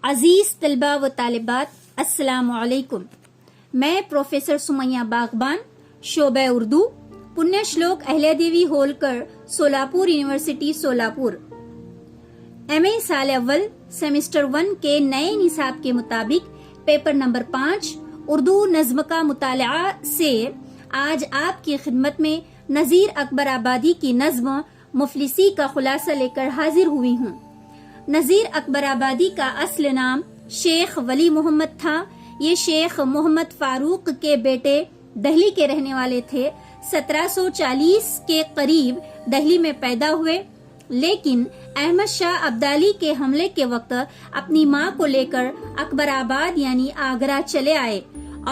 عزیز طلبہ و طالبات، السلام علیکم۔ میں پروفیسر سمیہ باغبان، شعبہ اردو، پنیہ شلوک اہلیہ دیوی ہولکر، سولاپور یونیورسٹی سولاپور، ایم اے سال اول سیمسٹر 1 کے نئے نصاب کے مطابق پیپر نمبر 5 اردو نظم کا مطالعہ سے آج آپ کی خدمت میں نذیر اکبر آبادی کی نظم مفلسی کا خلاصہ لے کر حاضر ہوئی ہوں۔ نذیر اکبر آبادی کا اصل نام شیخ ولی محمد تھا۔ یہ شیخ محمد فاروق کے بیٹے دہلی کے رہنے والے تھے۔ 1740 کے قریب دہلی میں پیدا ہوئے، لیکن احمد شاہ ابدالی کے حملے کے وقت اپنی ماں کو لے کر اکبر آباد یعنی آگرہ چلے آئے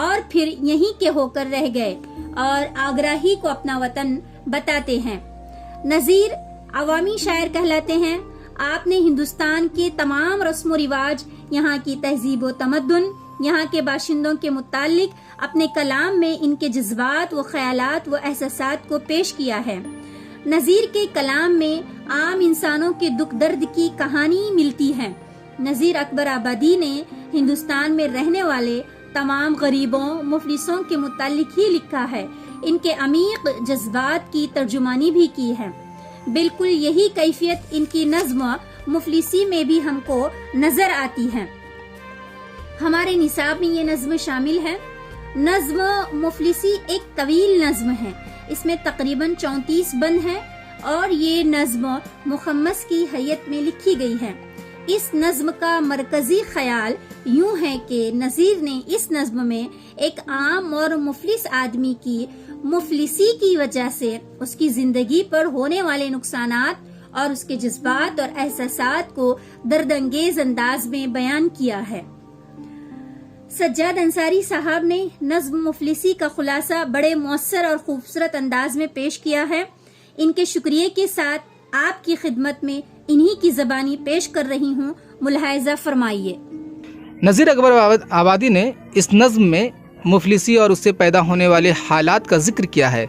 اور پھر یہیں کے ہو کر رہ گئے اور آگرہ ہی کو اپنا وطن بتاتے ہیں۔ نذیر عوامی شاعر کہلاتے ہیں۔ آپ نے ہندوستان کے تمام رسم و رواج، یہاں کی تہذیب و تمدن، یہاں کے باشندوں کے متعلق اپنے کلام میں ان کے جذبات و خیالات و احساسات کو پیش کیا ہے۔ نذیر کے کلام میں عام انسانوں کے دکھ درد کی کہانی ملتی ہے۔ نذیر اکبر آبادی نے ہندوستان میں رہنے والے تمام غریبوں، مفلسوں کے متعلق ہی لکھا ہے۔ ان کے عمیق جذبات کی ترجمانی بھی کی ہے۔ بالکل یہی کیفیت ان کی نظم مفلسی میں بھی ہم کو نظر آتی ہے۔ ہمارے نصاب میں یہ نظم شامل ہے۔ نظم مفلسی ایک طویل نظم ہے۔ اس میں تقریباً 34 بند ہیں اور یہ نظم مخمس کی حیت میں لکھی گئی ہے۔ اس نظم کا مرکزی خیال یوں ہے کہ نذیر نے اس نظم میں ایک عام اور مفلس آدمی کی مفلسی کی وجہ سے اس کی زندگی پر ہونے والے نقصانات اور اس کے جذبات اور احساسات کو درد انگیز انداز میں بیان کیا ہے۔ سجاد انصاری صاحب نے نظم مفلسی کا خلاصہ بڑے مؤثر اور خوبصورت انداز میں پیش کیا ہے۔ ان کے شکریہ کے ساتھ آپ کی خدمت میں انہی کی زبانی پیش کر رہی ہوں، ملاحظہ فرمائیے۔ نذیر اکبر آبادی نے اس نظم میں مفلسی اور اس سے پیدا ہونے والے حالات کا ذکر کیا ہے۔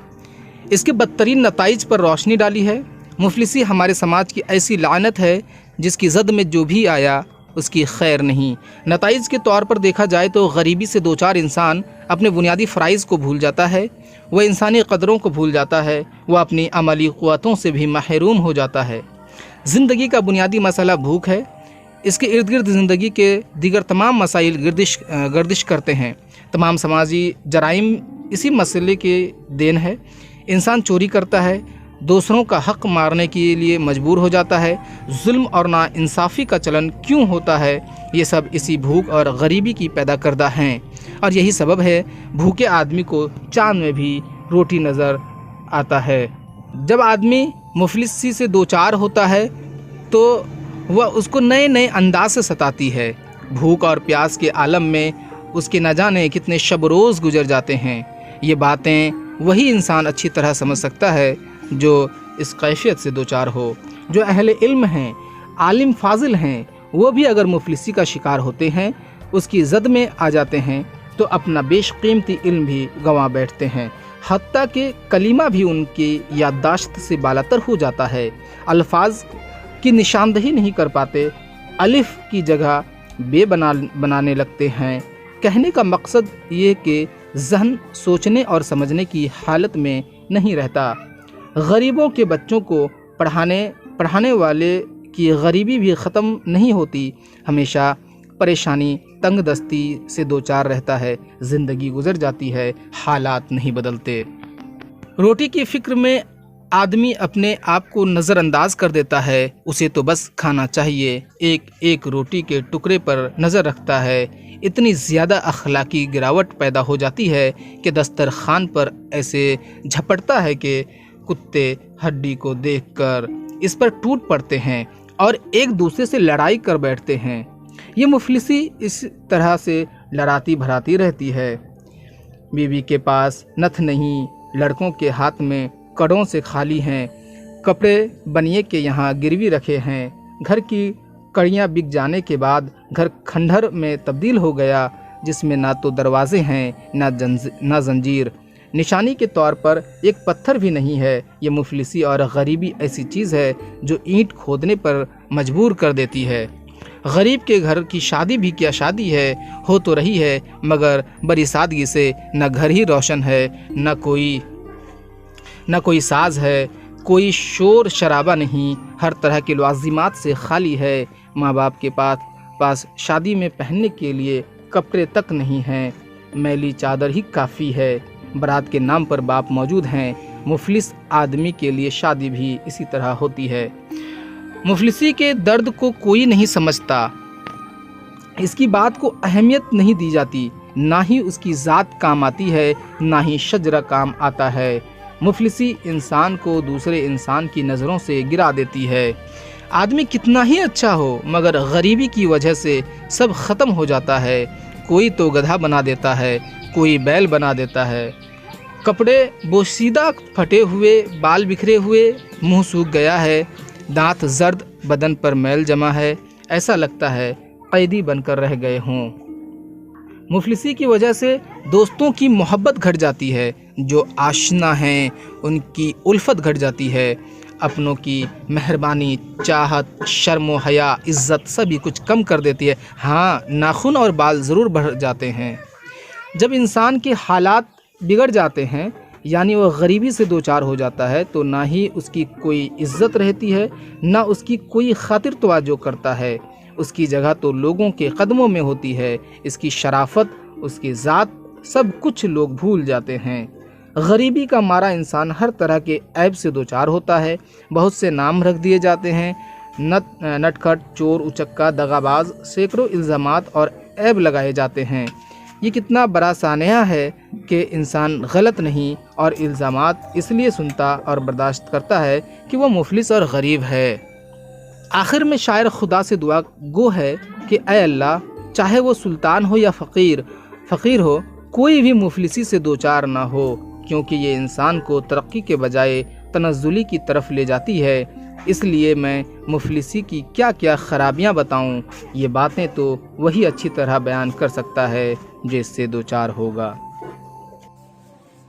اس کے بدترین نتائج پر روشنی ڈالی ہے۔ مفلسی ہمارے سماج کی ایسی لعنت ہے جس کی زد میں جو بھی آیا اس کی خیر نہیں۔ نتائج کے طور پر دیکھا جائے تو غریبی سے دوچار انسان اپنے بنیادی فرائض کو بھول جاتا ہے، وہ انسانی قدروں کو بھول جاتا ہے، وہ اپنی عملی قوتوں سے بھی محروم ہو جاتا ہے۔ زندگی کا بنیادی مسئلہ بھوک ہے۔ اس کے ارد گرد زندگی کے دیگر تمام مسائل گردش کرتے ہیں۔ تمام سماجی جرائم اسی مسئلے کے دین ہے۔ انسان چوری کرتا ہے، دوسروں کا حق مارنے کے لیے مجبور ہو جاتا ہے۔ ظلم اور ناانصافی کا چلن کیوں ہوتا ہے؟ یہ سب اسی بھوک اور غریبی کی پیدا کردہ ہیں، اور یہی سبب ہے بھوکے آدمی کو چاند میں بھی روٹی نظر آتا ہے۔ جب آدمی مفلسی سے دوچار ہوتا ہے تو وہ اس کو نئے نئے انداز سے ستاتی ہے۔ بھوک اور پیاس کے عالم میں اس کے نہ جانے کتنے شب روز گزر جاتے ہیں۔ یہ باتیں وہی انسان اچھی طرح سمجھ سکتا ہے جو اس کیفیت سے دوچار ہو۔ جو اہل علم ہیں، عالم فاضل ہیں، وہ بھی اگر مفلسی کا شکار ہوتے ہیں، اس کی زد میں آ جاتے ہیں تو اپنا بیش قیمتی علم بھی گنوا بیٹھتے ہیں، حتیٰ کہ کلمہ بھی ان کی یادداشت سے بالاتر ہو جاتا ہے۔ الفاظ کی نشاندہی نہیں کر پاتے، الف کی جگہ بے بنانے لگتے ہیں۔ کہنے کا مقصد یہ کہ ذہن سوچنے اور سمجھنے کی حالت میں نہیں رہتا۔ غریبوں کے بچوں کو پڑھانے والے کی غریبی بھی ختم نہیں ہوتی، ہمیشہ پریشانی تنگ دستی سے دوچار رہتا ہے۔ زندگی گزر جاتی ہے، حالات نہیں بدلتے۔ روٹی کی فکر میں آدمی اپنے آپ کو نظر انداز کر دیتا ہے، اسے تو بس کھانا چاہیے، ایک ایک روٹی کے ٹکڑے پر نظر رکھتا ہے۔ اتنی زیادہ اخلاقی گراوٹ پیدا ہو جاتی ہے کہ دسترخوان پر ایسے جھپٹتا ہے کہ کتے ہڈی کو دیکھ کر اس پر ٹوٹ پڑتے ہیں اور ایک دوسرے سے لڑائی کر بیٹھتے ہیں۔ یہ مفلسی اس طرح سے لڑاتی بھراتی رہتی ہے۔ بیوی کے پاس نتھ نہیں، لڑکوں کے ہاتھ میں کڑوں سے خالی ہیں، کپڑے بنیے کے یہاں گروی رکھے ہیں، گھر کی کڑیاں بک جانے کے بعد گھر کھنڈر میں تبدیل ہو گیا، جس میں نہ تو دروازے ہیں نہ زنجیر، نشانی کے طور پر ایک پتھر بھی نہیں ہے۔ یہ مفلسی اور غریبی ایسی چیز ہے جو اینٹ کھودنے پر مجبور کر دیتی ہے۔ غریب کے گھر کی شادی بھی کیا شادی ہے، ہو تو رہی ہے مگر بڑی سادگی سے، نہ گھر ہی روشن ہے، نہ کوئی ساز ہے، کوئی شور شرابہ نہیں، ہر طرح کے لوازمات سے خالی ہے، ماں باپ کے پاس شادی میں پہننے کے لیے کپڑے تک نہیں ہیں، میلی چادر ہی کافی ہے، برات کے نام پر باپ موجود ہیں۔ مفلس آدمی کے لیے شادی بھی اسی طرح ہوتی ہے۔ مفلسی کے درد کو کوئی نہیں سمجھتا، اس کی بات کو اہمیت نہیں دی جاتی، نہ ہی اس کی ذات کام آتی ہے، نہ ہی شجرہ کام آتا ہے۔ مفلسی انسان کو دوسرے انسان کی نظروں سے گرا دیتی ہے۔ آدمی کتنا ہی اچھا ہو مگر غریبی کی وجہ سے سب ختم ہو جاتا ہے۔ کوئی تو گدھا بنا دیتا ہے، کوئی بیل بنا دیتا ہے، کپڑے بوسیدہ پھٹے ہوئے، بال بکھرے ہوئے، منہ سوکھ گیا ہے، دانت زرد، بدن پر میل جمع ہے، ایسا لگتا ہے قیدی بن کر رہ گئے ہوں۔ مفلسی کی وجہ سے دوستوں کی محبت گھٹ جاتی ہے، جو آشنا ہیں ان کی الفت گھٹ جاتی ہے، اپنوں کی مہربانی، چاہت، شرم و حیا، عزت سبھی کچھ کم کر دیتی ہے۔ ہاں، ناخن اور بال ضرور بڑھ جاتے ہیں۔ جب انسان کے حالات بگڑ جاتے ہیں، یعنی وہ غریبی سے دوچار ہو جاتا ہے، تو نہ ہی اس کی کوئی عزت رہتی ہے، نہ اس کی کوئی خاطر توجہ کرتا ہے، اس کی جگہ تو لوگوں کے قدموں میں ہوتی ہے، اس کی شرافت، اس کی ذات، سب کچھ لوگ بھول جاتے ہیں۔ غریبی کا مارا انسان ہر طرح کے عیب سے دوچار ہوتا ہے، بہت سے نام رکھ دیے جاتے ہیں، نٹ کھٹ، چور اچکا، دغاباز، سینکڑوں الزامات اور عیب لگائے جاتے ہیں۔ یہ کتنا بڑا سانحہ ہے کہ انسان غلط نہیں اور الزامات اس لیے سنتا اور برداشت کرتا ہے کہ وہ مفلس اور غریب ہے۔ آخر میں شاعر خدا سے دعا گو ہے کہ اے اللہ، چاہے وہ سلطان ہو یا فقیر ہو، کوئی بھی مفلسی سے دوچار نہ ہو، کیونکہ یہ انسان کو ترقی کے بجائے تنزلی کی طرف لے جاتی ہے۔ اس لیے میں مفلسی کی کیا کیا خرابیاں بتاؤں، یہ باتیں تو وہی اچھی طرح بیان کر سکتا ہے جو اس سے دوچار ہوگا۔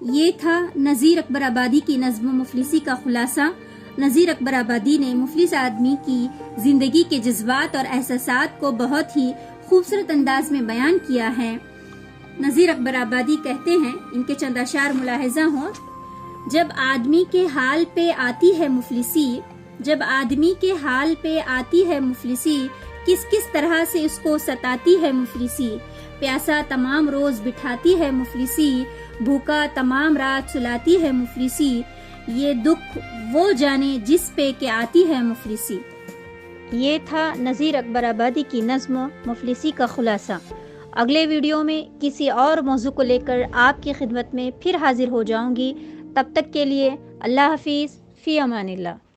یہ تھا نذیر اکبر آبادی کی نظم مفلسی کا خلاصہ۔ نذیر اکبر آبادی نے مفلس آدمی کی زندگی کے جذبات اور احساسات کو بہت ہی خوبصورت انداز میں بیان کیا ہے۔ نذیر اکبر آبادی کہتے ہیں، ان کے چند اشعار ملاحظہ ہوں: جب آدمی کے حال پہ آتی ہے مفلسی، کس طرح سے اس کو ستاتی ہے مفلسی، پیاسا تمام روز بٹھاتی ہے مفلسی، بھوکا تمام رات سلاتی ہے مفلسی، یہ دکھ وہ جانے جس پہ کہ آتی ہے مفلسی۔ یہ تھا نذیر اکبر آبادی کی نظم مفلسی کا خلاصہ۔ اگلے ویڈیو میں کسی اور موضوع کو لے کر آپ کی خدمت میں پھر حاضر ہو جاؤں گی۔ تب تک کے لیے اللہ حافظ، فی امان اللہ۔